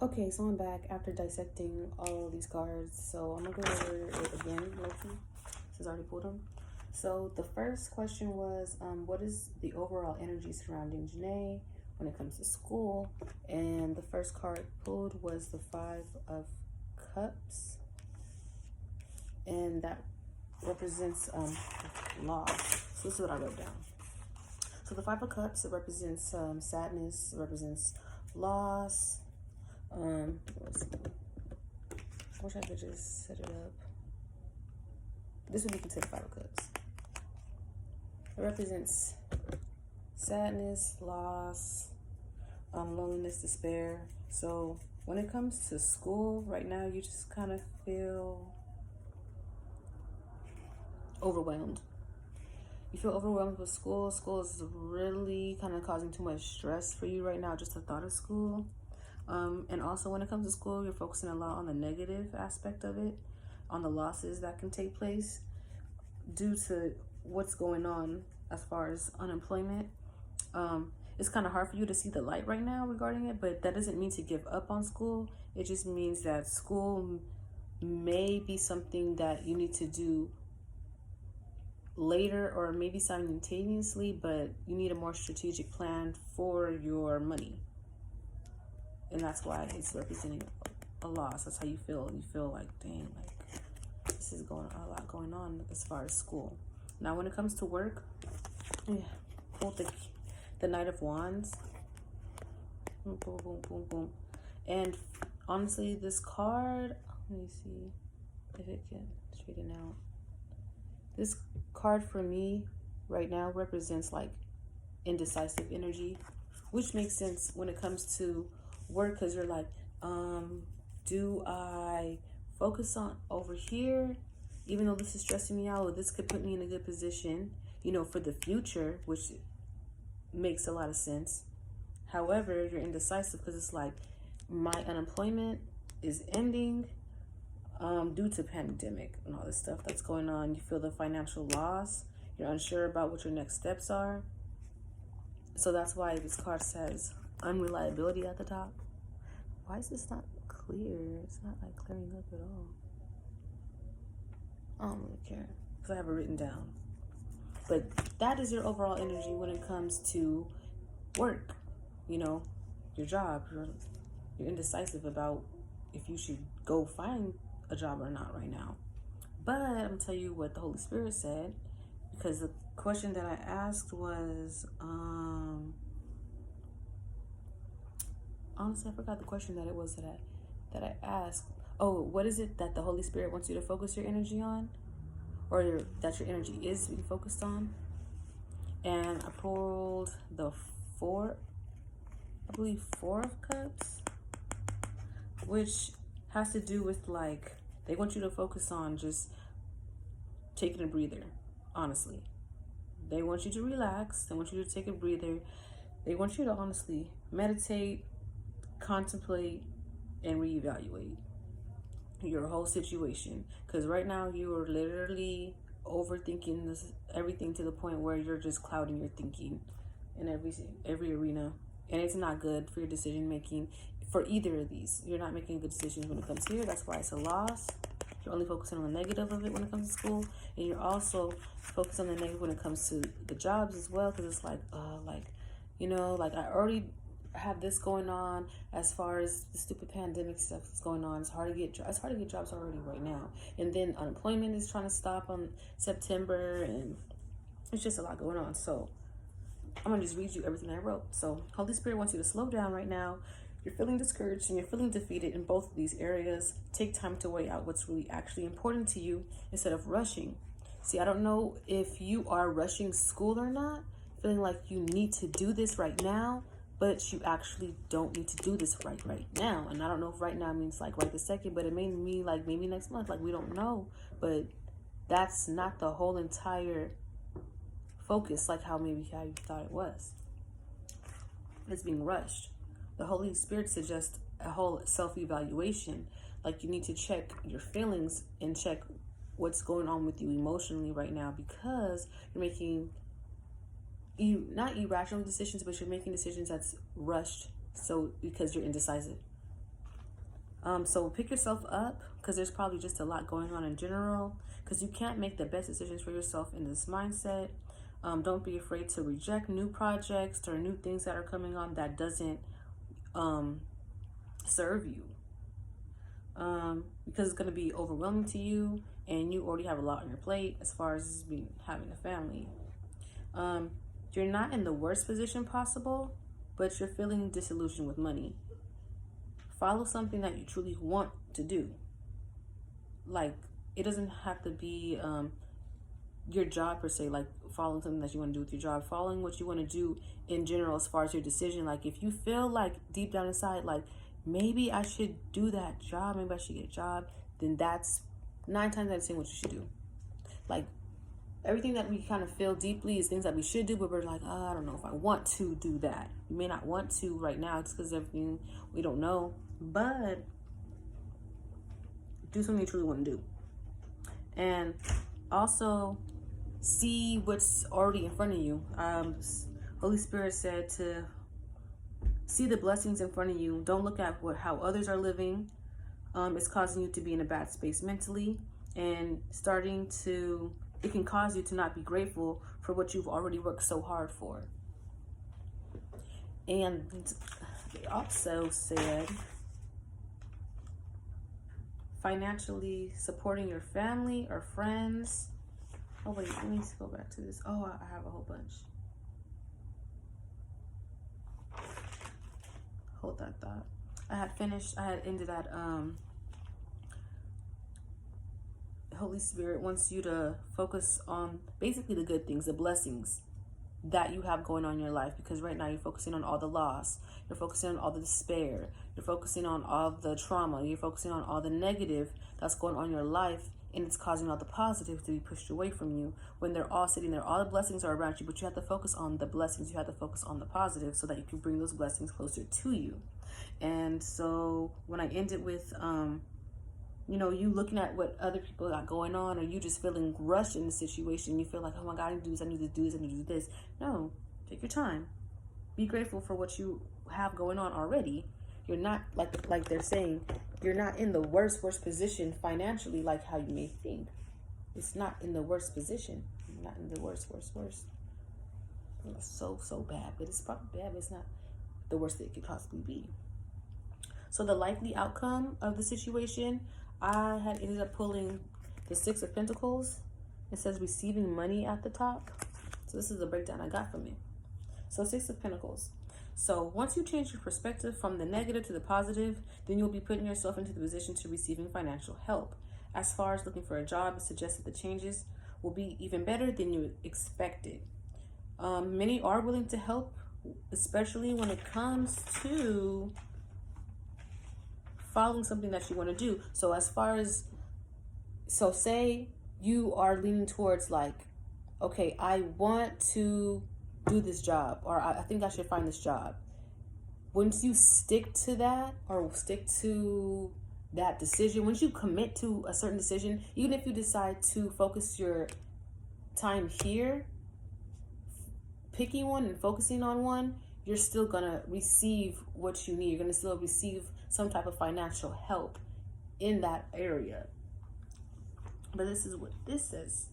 Okay, so I'm back after dissecting all of these cards. So I'm gonna go over it again, Loki, since I already pulled them. So the first question was, what is the overall energy surrounding Janae when it comes to school? And the first card pulled was the Five of Cups, and that represents loss. So this is what I wrote down. So the Five of Cups, it represents sadness, it represents loss. I wish I could just set it up. This would be considered Five of Cups. It represents sadness, loss, loneliness, despair. So when it comes to school right now, you just kind of feel overwhelmed. You feel overwhelmed with school. School is really kind of causing too much stress for you right now, just the thought of school. And also when it comes to school, you're focusing a lot on the negative aspect of it, on the losses that can take place due to what's going on as far as unemployment. It's kind of hard for you to see the light right now regarding it, but that doesn't mean to give up on school. It just means that school may be something that you need to do later or maybe simultaneously, but you need a more strategic plan for your money. And that's why it's representing a loss. That's how you feel. You feel like, dang, like this is a lot going on as far as school. Now, when it comes to work, yeah, pull the Knight of Wands. Boom, boom, boom, boom, boom. And honestly, this card, let me see if it can straighten out. This card for me right now represents like indecisive energy, which makes sense when it comes to work, because you're like, do I focus on over here, even though this is stressing me out, or this could put me in a good position, you know, for the future, which makes a lot of sense. However, you're indecisive because it's like, my unemployment is ending due to pandemic and all this stuff that's going on. You feel the financial loss. You're unsure about what your next steps are. So that's why this card says unreliability at the top. Why is this not clear? It's not like clearing up at all. I don't really care because I have it written down. But that is your overall energy when it comes to work. You know, your job. You're indecisive about if you should go find a job or not right now. But I'm gonna tell you what the Holy Spirit said, because the question that I asked was, honestly, I forgot the question that it was that I asked. Oh, what is it that the Holy Spirit wants you to focus your energy on, or that your energy is being focused on? And I pulled the Four of Cups, which has to do with like, they want you to focus on just taking a breather. Honestly, they want you to relax. They want you to take a breather. They want you to honestly meditate, contemplate, and reevaluate your whole situation, because right now you are literally overthinking everything to the point where you're just clouding your thinking in every arena, and it's not good for your decision making for either of these. You're not making good decisions when it comes here. That's why it's a loss. You're only focusing on the negative of it when it comes to school, and you're also focused on the negative when it comes to the jobs as well, because it's like you know, like I already have this going on as far as the stupid pandemic stuff that's going on. It's hard to get jobs already right now, and then unemployment is trying to stop on September, and it's just a lot going on. So I'm gonna just read you everything I wrote. So Holy Spirit wants you to slow down right now. You're feeling discouraged and you're feeling defeated in both of these areas. Take time to weigh out what's really actually important to you instead of rushing. See, I don't know if you are rushing school or not, feeling like you need to do this right now, but you actually don't need to do this right now. And I don't know if right now means like right this second, but it may mean like maybe next month. Like, we don't know. But that's not the whole entire focus, like how you thought it was. It's being rushed. The Holy Spirit suggests a whole self-evaluation. Like, you need to check your feelings and check what's going on with you emotionally right now, because you're making not irrational decisions, but you're making decisions that's rushed. So because you're indecisive. So pick yourself up, because there's probably just a lot going on in general, because you can't make the best decisions for yourself in this mindset. Don't be afraid to reject new projects or new things that are coming on that doesn't serve you, because it's going to be overwhelming to you, and you already have a lot on your plate as far as having a family. You're not in the worst position possible, but you're feeling disillusioned with money. Follow something that you truly want to do. Like, it doesn't have to be your job per se, like following something that you want to do with your job, following what you want to do in general as far as your decision. Like, if you feel like deep down inside, like, maybe I should do that job, maybe I should get a job, then that's 9 times out of 10 what you should do. Like, everything that we kind of feel deeply is things that we should do, but we're like, oh, I don't know if I want to do that. You may not want to right now, it's because everything we don't know, but do something you truly want to do. And also see what's already in front of you. Holy Spirit said to see the blessings in front of you. Don't look at how others are living. It's causing you to be in a bad space mentally, and it can cause you to not be grateful for what you've already worked so hard for. And they also said financially supporting your family or friends. Oh wait, let me go back to this. Oh, I have a whole bunch. Hold that thought. I had ended at Holy Spirit wants you to focus on basically the good things, the blessings that you have going on in your life, because right now you're focusing on all the loss, you're focusing on all the despair, you're focusing on all the trauma, you're focusing on all the negative that's going on in your life, and it's causing all the positive to be pushed away from you when they're all sitting there. All the blessings are around you, but you have to focus on the blessings, you have to focus on the positive so that you can bring those blessings closer to you. And so when I ended with you looking at what other people got going on, or you just feeling rushed in the situation, you feel like, oh my God, I need to do this, I need to do this, I need to do this. No, take your time. Be grateful for what you have going on already. You're not, like they're saying, you're not in the worst position financially like how you may think. It's not in the worst position. You're not in the worst. It's so bad, but it's probably bad, but it's not the worst that it could possibly be. So the likely outcome of the situation, I had ended up pulling the 6 of Pentacles. It says receiving money at the top. So this is the breakdown I got from it. So 6 of Pentacles. So once you change your perspective from the negative to the positive, then you'll be putting yourself into the position to receiving financial help. As far as looking for a job, it suggests that the changes will be even better than you expected. Many are willing to help, especially when it comes to following something that you want to do. So say you are leaning towards like, okay, I want to do this job, or I think I should find this job. Once you stick to that, or stick to that decision, once you commit to a certain decision, even if you decide to focus your time here, picking one and focusing on one, you're still gonna receive what you need. You're gonna still receive some type of financial help in that area. But this is what this says.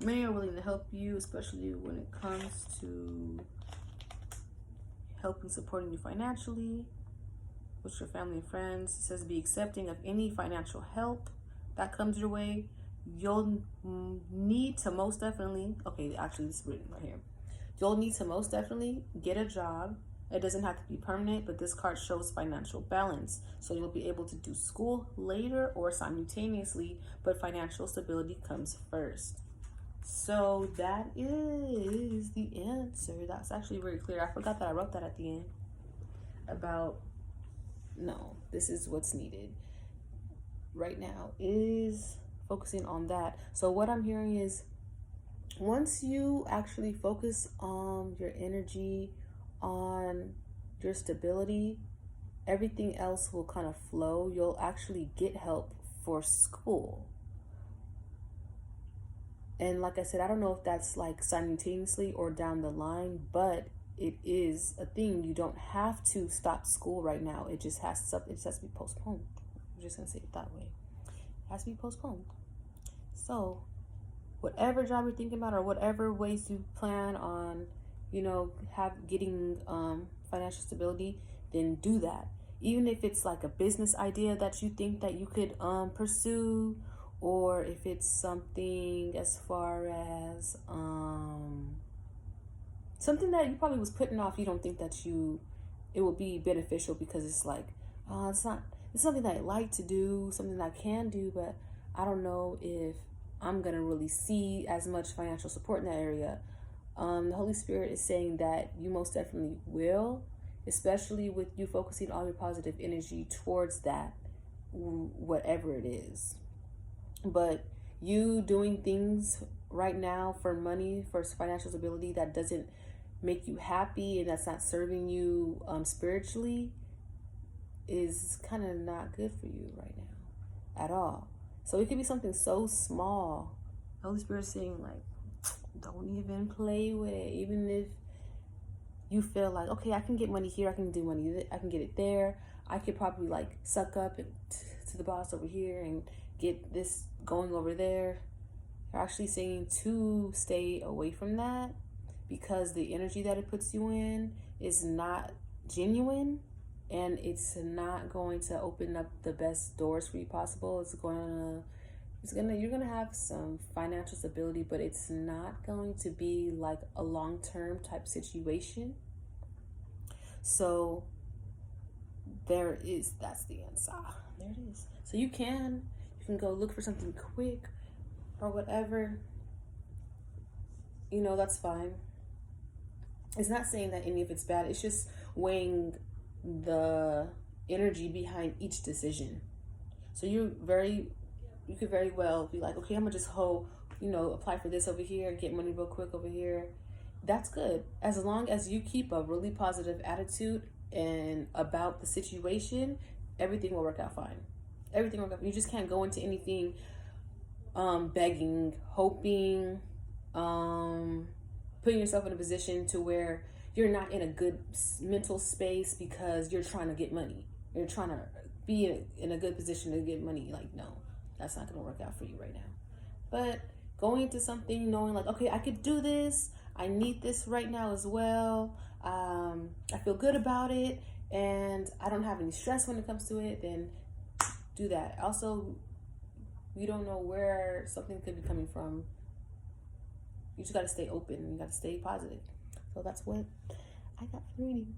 Many are willing to help you, especially when it comes to helping, supporting you financially with your family and friends. It says be accepting of any financial help that comes your way. You'll need to most definitely, okay, actually this is written right here. You'll need to most definitely get a job. It doesn't have to be permanent, but this card shows financial balance. So you'll be able to do school later or simultaneously, but financial stability comes first. So that is the answer. That's actually very clear. I forgot that I wrote that at the end this is what's needed right now, is focusing on that. So what I'm hearing is, once you actually focus on your energy, on your stability, everything else will kind of flow. You'll actually get help for school. And like I said, I don't know if that's like simultaneously or down the line, but it is a thing. You don't have to stop school right now. It just has to be postponed. I'm just gonna say it that way. It has to be postponed. So whatever job you're thinking about, or whatever ways you plan on, getting financial stability, then do that. Even if it's like a business idea that you think that you could pursue, or if it's something as far as something that you probably was putting off, you don't think that it will be beneficial because it's like, it's something that I like to do, something that I can do, but I don't know if I'm gonna really see as much financial support in that area. The Holy Spirit is saying that you most definitely will, especially with you focusing all your positive energy towards that, whatever it is. But you doing things right now for money, for financial stability, that doesn't make you happy and that's not serving you spiritually, is kind of not good for you right now at all. So it could be something so small. The Holy Spirit is saying, like, don't even play with it. Even if you feel like, okay, I can get money here, I can do money, I can get it there, I could probably like suck up to the boss over here and get this going over there. You're actually saying to stay away from that, because the energy that it puts you in is not genuine, and it's not going to open up the best doors for you possible. You're gonna have some financial stability, but it's not going to be like a long-term type situation. So that's the answer. There it is. So you can go look for something quick or whatever. That's fine. It's not saying that any of it's bad. It's just weighing the energy behind each decision. So you could very well be like, okay, I'm gonna just apply for this over here, get money real quick over here. That's good, as long as you keep a really positive attitude and about the situation. Everything will work out fine. Everything will work out. You just can't go into anything begging, hoping, putting yourself in a position to where you're not in a good mental space because you're trying to get money. You're trying to be in a good position to get money. Like, no, that's not going to work out for you right now. But going into something knowing like, okay, I could do this. I need this right now as well. I feel good about it, and I don't have any stress when it comes to it, then do that. Also, you don't know where something could be coming from. You just got to stay open. You got to stay positive. So that's what I got for reading.